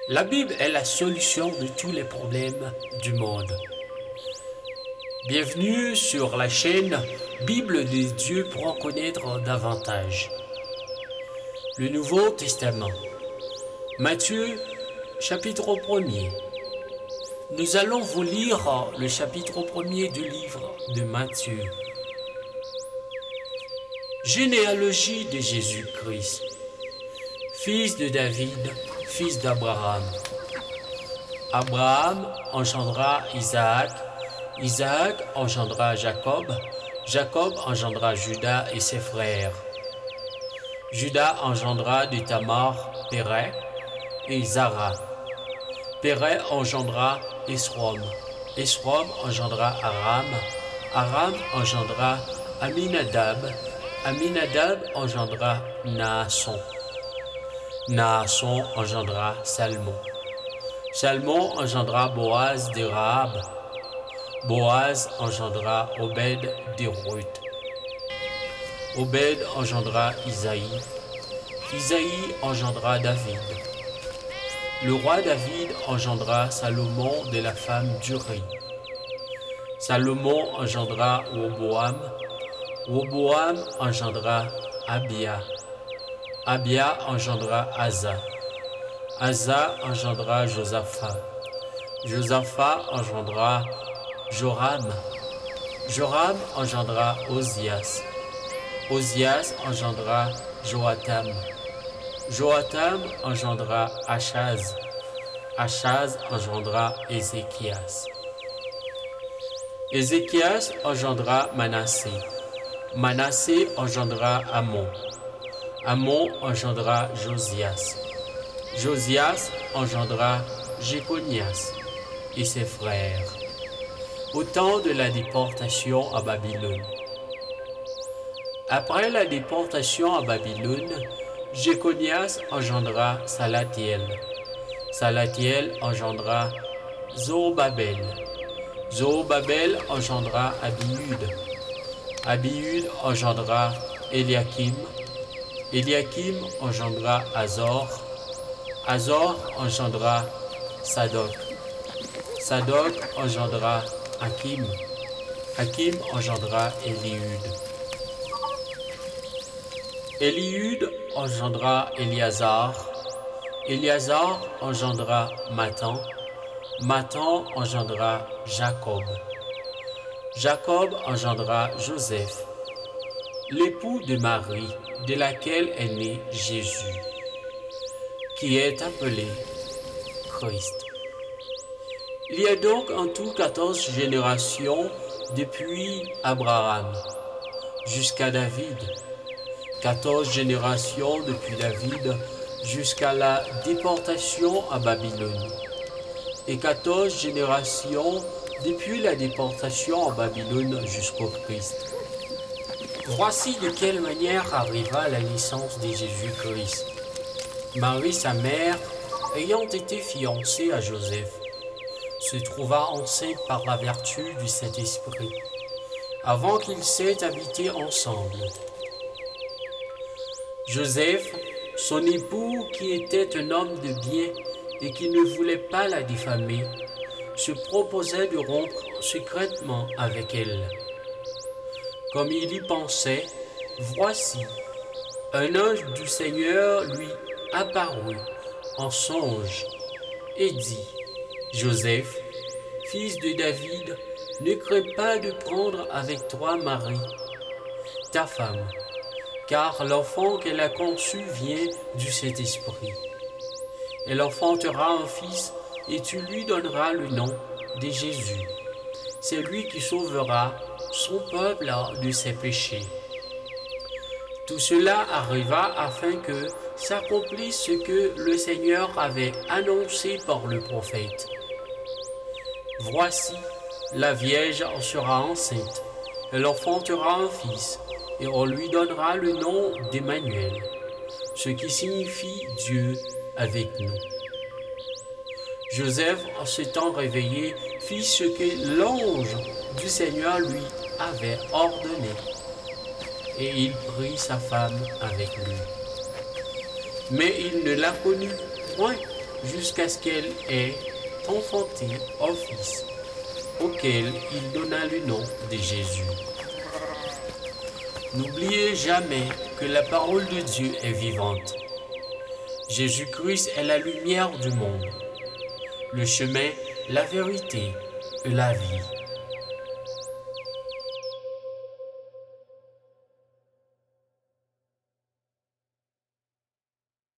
La Bible est la solution de tous les problèmes du monde. Bienvenue sur la chaîne Bible de Dieu pour en connaître davantage. Le Nouveau Testament. Matthieu, chapitre 1er. Nous allons vous lire le chapitre 1er du livre de Matthieu. Généalogie de Jésus-Christ, fils de David, fils d'Abraham. Abraham engendra Isaac, Isaac engendra Jacob, Jacob engendra Judas et ses frères. Judas engendra de Tamar Pérez et Zara. Pérez engendra Esrom, Esrom engendra Aram, Aram engendra Aminadab, Aminadab engendra Naasson. Naasson engendra Salmon. Salmon engendra Boaz de Rahab. Boaz engendra Obed de Ruth. Obed engendra Isaïe. Isaïe engendra David. Le roi David engendra Salomon de la femme d'Uri. Salomon engendra Roboam. Roboam engendra Abia. Abia engendra Asa. Asa engendra Josaphat. Josaphat engendra Joram. Joram engendra Ozias. Ozias engendra Joatam. Joatam engendra Achaz. Achaz engendra Ézéchias. Ézéchias engendra Manassé. Manassé engendra Amon. Amon engendra Josias. Josias engendra Jéconias et ses frères, au temps de la déportation à Babylone. Après la déportation à Babylone, Jéconias engendra Salatiel. Salatiel engendra Zorobabel. Zorobabel engendra Abiud. Abiud engendra Eliakim. Eliakim engendra Azor. Azor engendra Sadoc. Sadoc engendra Hakim. Hakim engendra Eliud. Eliud engendra Éliazar. Éliazar engendra Matan. Matan engendra Jacob. Jacob engendra Joseph, l'époux de Marie, de laquelle est né Jésus, qui est appelé Christ. Il y a donc en tout 14 générations depuis Abraham jusqu'à David, 14 générations depuis David jusqu'à la déportation à Babylone, et 14 générations depuis la déportation à Babylone jusqu'au Christ. Voici de quelle manière arriva la naissance de Jésus-Christ. Marie, sa mère, ayant été fiancée à Joseph, se trouva enceinte par la vertu du Saint-Esprit, avant qu'ils s'aient habités ensemble. Joseph, son époux, qui était un homme de bien et qui ne voulait pas la diffamer, se proposait de rompre secrètement avec elle. Comme il y pensait, voici, un ange du Seigneur lui apparut en songe et dit: Joseph, fils de David, ne crains pas de prendre avec toi Marie, ta femme, car l'enfant qu'elle a conçu vient du Saint-Esprit. Elle enfantera un fils et tu lui donneras le nom de Jésus. C'est lui qui sauvera son peuple de ses péchés. Tout cela arriva afin que s'accomplisse ce que le Seigneur avait annoncé par le prophète. Voici, la Vierge en sera enceinte, elle enfantera un fils, et on lui donnera le nom d'Emmanuel, ce qui signifie Dieu avec nous. Joseph, en s'étant réveillé, fit ce que l'ange du Seigneur lui avait ordonné, et il prit sa femme avec lui. Mais il ne la connut point jusqu'à ce qu'elle ait enfanté un fils, auquel il donna le nom de Jésus. N'oubliez jamais que la parole de Dieu est vivante. Jésus-Christ est la lumière du monde, le chemin, la vérité et la vie.